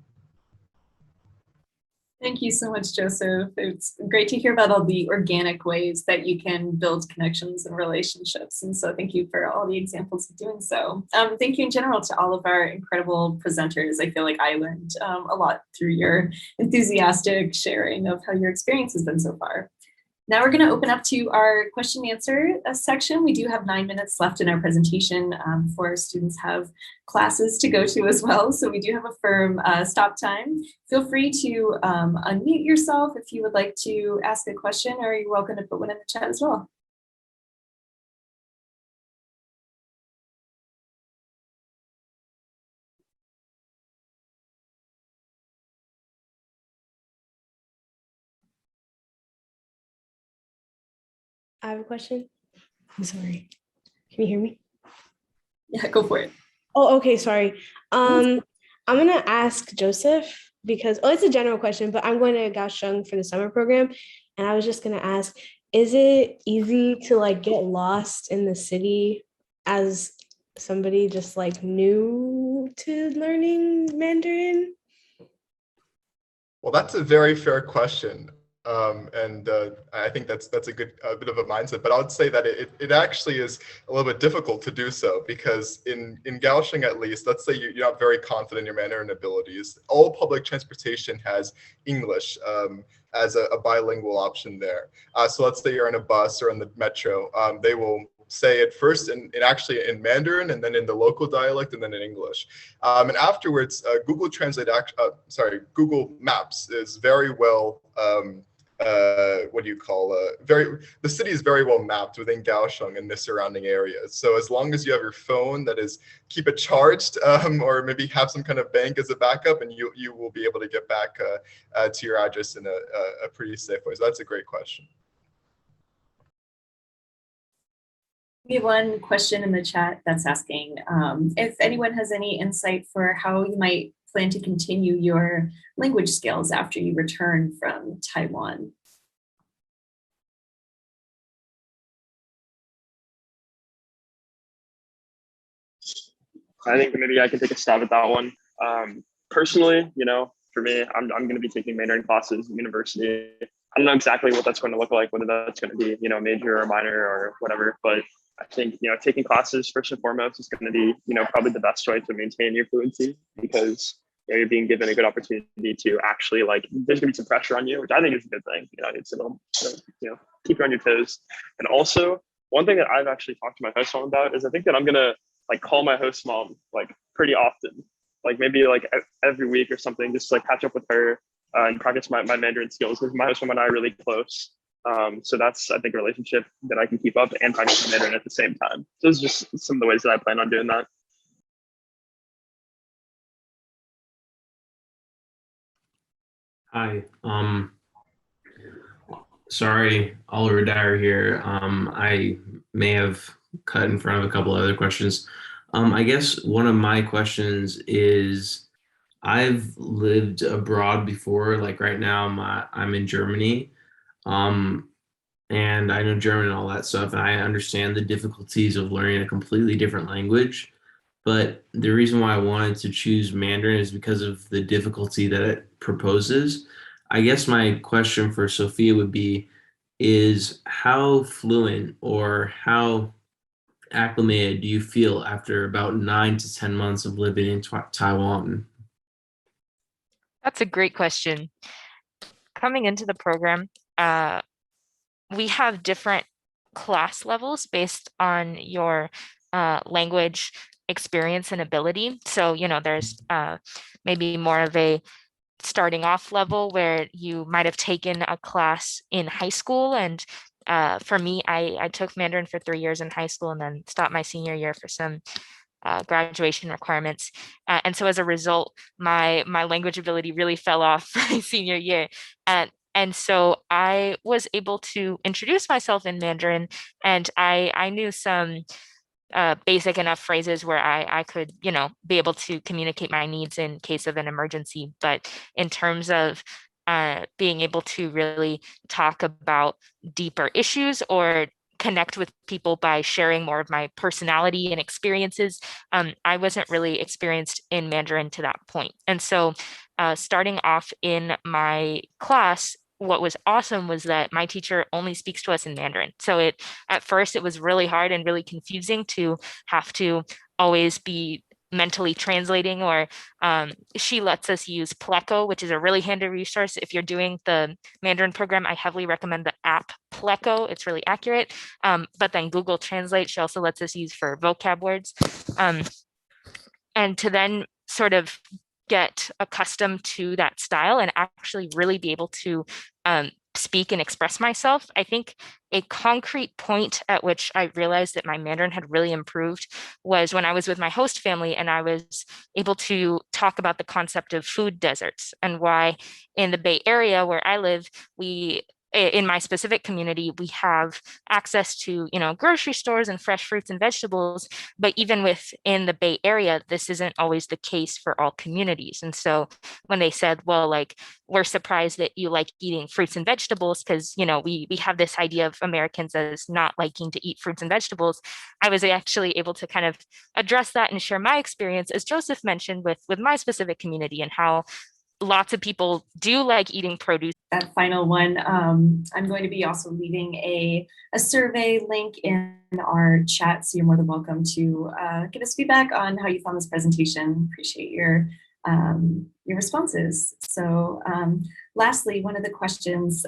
Thank you so much, Joseph. It's great to hear about all the organic ways that you can build connections and relationships. And so thank you for all the examples of doing so. Thank you in general to all of our incredible presenters. I feel like I learned a lot through your enthusiastic sharing of how your experience has been so far. Now we're going to open up to our question and answer section. We do have 9 minutes left in our presentation before our students have classes to go to as well. So we do have a firm stop time. Feel free to unmute yourself if you would like to ask a question, or you're welcome to put one in the chat as well. I have a question. I'm sorry. Can you hear me? Yeah, go for it. Oh, okay. Sorry. I'm going to ask Joseph because, it's a general question, but I'm going to Kaohsiung for the summer program. And I was just going to ask, is it easy to get lost in the city as somebody just new to learning Mandarin? Well, that's a very fair question. I think that's a good bit of a mindset. But I would say that it actually is a little bit difficult to do so, because in Kaohsiung, at least, let's say you're not very confident in your Mandarin abilities. All public transportation has English as a bilingual option there. So let's say you're in a bus or in the metro, they will say it first actually in Mandarin, and then in the local dialect, and then in English. And afterwards, Google Translate, Google Maps is very well, the city is very well mapped within Kaohsiung and the surrounding areas. So as long as you have your phone, that is, keep it charged, or maybe have some kind of bank as a backup, and you will be able to get back to your address in a pretty safe way. So that's a great question. We have one question in the chat that's asking if anyone has any insight for how you might plan to continue your language skills after you return from Taiwan. I think maybe I can take a stab at that one. Personally, for me, I'm going to be taking Mandarin classes in university. I don't know exactly what that's going to look like, whether that's going to be, major or minor or whatever, but I think, taking classes first and foremost is going to be, probably the best way to maintain your fluency, because you're being given a good opportunity to actually, there's going to be some pressure on you, which I think is a good thing. It's keep you on your toes. And also, one thing that I've actually talked to my host mom about is I think that I'm going to call my host mom pretty often, maybe every week or something, just to catch up with her and practice my Mandarin skills, because my host mom and I are really close. So that's, I think, a relationship that I can keep up and practice Mandarin at the same time. So those are just some of the ways that I plan on doing that. Hi, sorry, Oliver Dyer here. I may have cut in front of a couple other questions. I guess one of my questions is, I've lived abroad before, right now I'm in Germany, and I know German and all that stuff, and I understand the difficulties of learning a completely different language. But the reason why I wanted to choose Mandarin is because of the difficulty that it proposes. I guess my question for Sophia would be, is how fluent or how acclimated do you feel after about 9 to 10 months of living in Taiwan? That's a great question. Coming into the program, we have different class levels based on your language experience and ability. So, there's maybe more of a starting off level where you might have taken a class in high school. And for me, I took Mandarin for 3 years in high school and then stopped my senior year for some graduation requirements. And so as a result, my language ability really fell off my senior year. And so I was able to introduce myself in Mandarin, and I knew some basic enough phrases where I could, be able to communicate my needs in case of an emergency. But in terms of being able to really talk about deeper issues or connect with people by sharing more of my personality and experiences, I wasn't really experienced in Mandarin to that point. And so starting off in my class, what was awesome was that my teacher only speaks to us in Mandarin. So at first it was really hard and really confusing to have to always be mentally translating, or she lets us use Pleco, which is a really handy resource. If you're doing the Mandarin program, I heavily recommend the app Pleco. It's really accurate. But then Google Translate, she also lets us use for vocab words. And to then sort of get accustomed to that style and actually really be able to speak and express myself. I think a concrete point at which I realized that my Mandarin had really improved was when I was with my host family and I was able to talk about the concept of food deserts and why in the Bay Area where I live, in my specific community, we have access to, grocery stores and fresh fruits and vegetables. But even within the Bay Area, this isn't always the case for all communities. And so when they said, well, we're surprised that you like eating fruits and vegetables because, we have this idea of Americans as not liking to eat fruits and vegetables, I was actually able to kind of address that and share my experience, as Joseph mentioned, with my specific community and how lots of people do like eating produce. that final one, I'm going to be also leaving a survey link in our chat, so you're more than welcome to give us feedback on how you found this presentation. Appreciate your responses. So lastly, one of the questions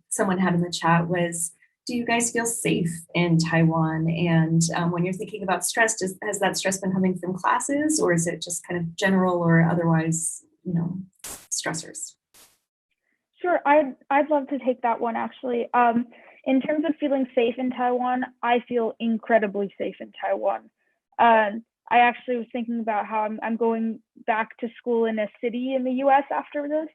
someone had in the chat was, do you guys feel safe in Taiwan? And when you're thinking about stress, has that stress been coming from classes, or is it just kind of general or otherwise, stressors? Sure, I'd love to take that one actually. In terms of feeling safe in Taiwan, I feel incredibly safe in Taiwan. I actually was thinking about how I'm going back to school in a city in the US after this,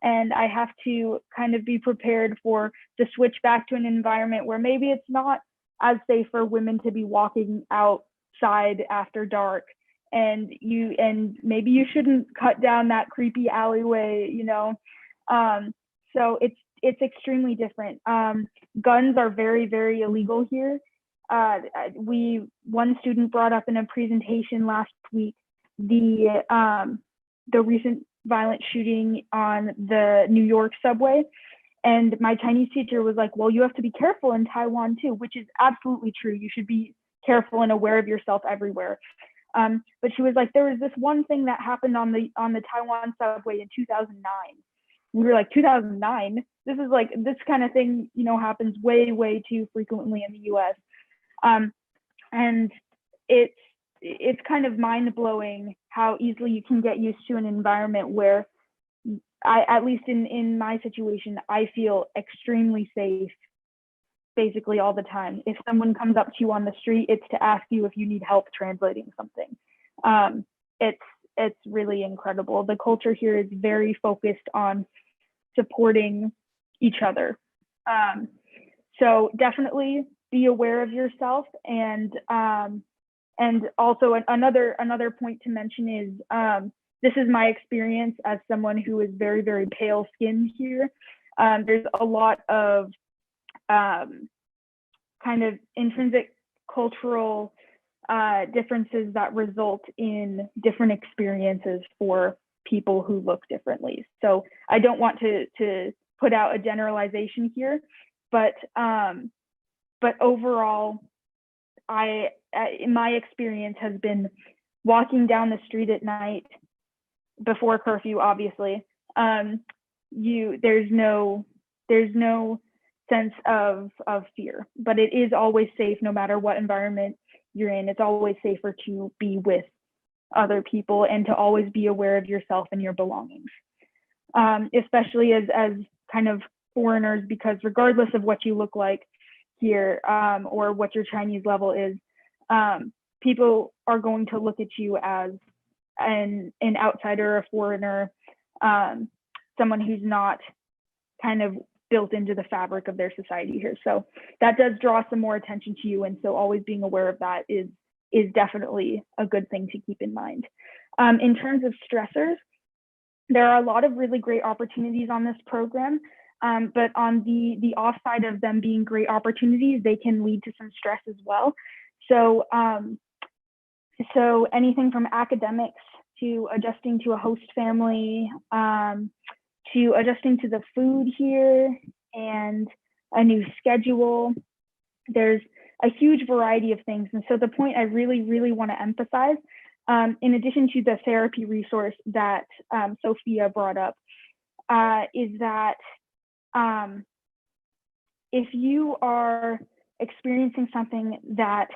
and I have to kind of be prepared for the switch back to an environment where maybe it's not as safe for women to be walking outside after dark, and maybe you shouldn't cut down that creepy alleyway, so it's extremely different. Guns are very, very illegal here. One student brought up in a presentation last week the recent violent shooting on the New York subway, and my Chinese teacher was like, well, you have to be careful in Taiwan too, which is absolutely true. You should be careful and aware of yourself everywhere. But she was like, there was this one thing that happened on the Taiwan subway in 2009. We were like, 2009? This is like, this kind of thing, happens way, way too frequently in the US. And it's kind of mind-blowing how easily you can get used to an environment where at least in my situation, I feel extremely safe basically all the time. If someone comes up to you on the street, it's to ask you if you need help translating something. It's really incredible. The culture here is very focused on supporting each other. So definitely be aware of yourself, and also another point to mention is this is my experience as someone who is very, very pale skinned here. There's a lot of kind of intrinsic cultural differences that result in different experiences for people who look differently. So I don't want to put out a generalization here, but overall, in my experience has been walking down the street at night before curfew, obviously. There's no sense of fear, but it is always safe no matter what environment you're in. It's always safer to be with other people and to always be aware of yourself and your belongings, especially as kind of foreigners, because regardless of what you look like here or what your Chinese level is, people are going to look at you as an outsider, a foreigner, someone who's not kind of built into the fabric of their society here. So that does draw some more attention to you, and so always being aware of that is definitely a good thing to keep in mind. In terms of stressors, there are a lot of really great opportunities on this program, but on the offside of them being great opportunities, they can lead to some stress as well. So anything from academics to adjusting to a host family, to adjusting to the food here and a new schedule. There's a huge variety of things. And so the point I really, really want to emphasize, in addition to the therapy resource that Sophia brought up, is that if you are experiencing something that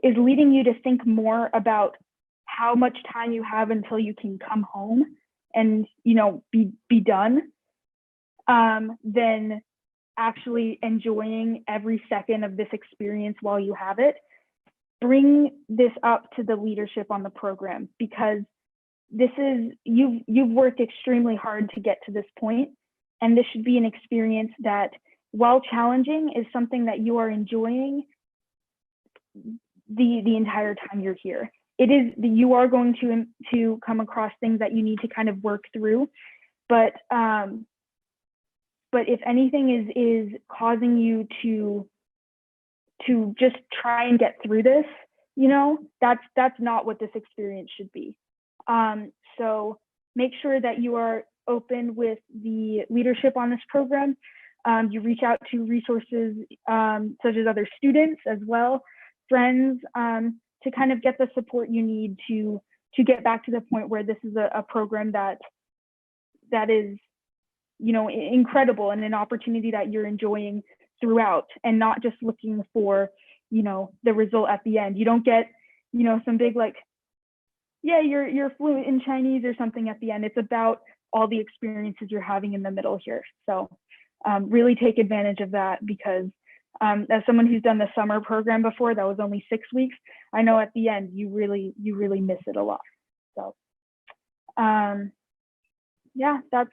is leading you to think more about how much time you have until you can come home and be done, then actually enjoying every second of this experience while you have it, bring this up to the leadership on the program, because this is, you've worked extremely hard to get to this point, and this should be an experience that, while challenging, is something that you are enjoying the entire time you're here. It is, you are going to come across things that you need to kind of work through, but if anything is causing you to just try and get through this, that's not what this experience should be. So make sure that you are open with the leadership on this program. You reach out to resources such as other students as well, friends, to kind of get the support you need to get back to the point where this is a program that is, you know, incredible and an opportunity that you're enjoying throughout, and not just looking for, you know, the result at the end. You don't get, you know, some big like, yeah, you're fluent in Chinese or something at the end. It's about all the experiences you're having in the middle here. So really take advantage of that, because as someone who's done the summer program before, that was only 6 weeks. I know at the end you really miss it a lot. So yeah, that's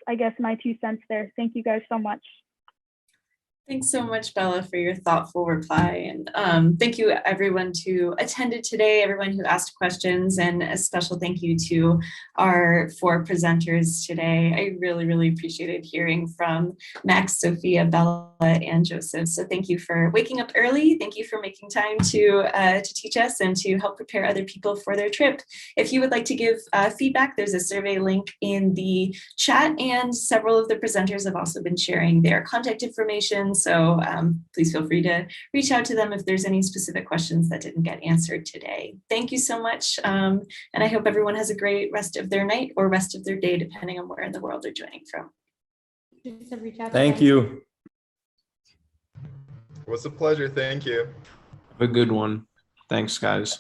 I guess my 2 cents there. Thank you guys so much. Thanks so much, Bella, for your thoughtful reply. And thank you everyone who attended today, everyone who asked questions, and a special thank you to our 4 presenters today. I really appreciated hearing from Max, Sophia, Bella, and Joseph. So thank you for waking up early. Thank you for making time to teach us and to help prepare other people for their trip. If you would like to give feedback, there's a survey link in the chat, and several of the presenters have also been sharing their contact information. So please feel free to reach out to them if there's any specific questions that didn't get answered today. Thank you so much. And I hope everyone has a great rest of their night or rest of their day, depending on where in the world they're joining from. Thank you. It was a pleasure. Thank you. Have a good one. Thanks, guys.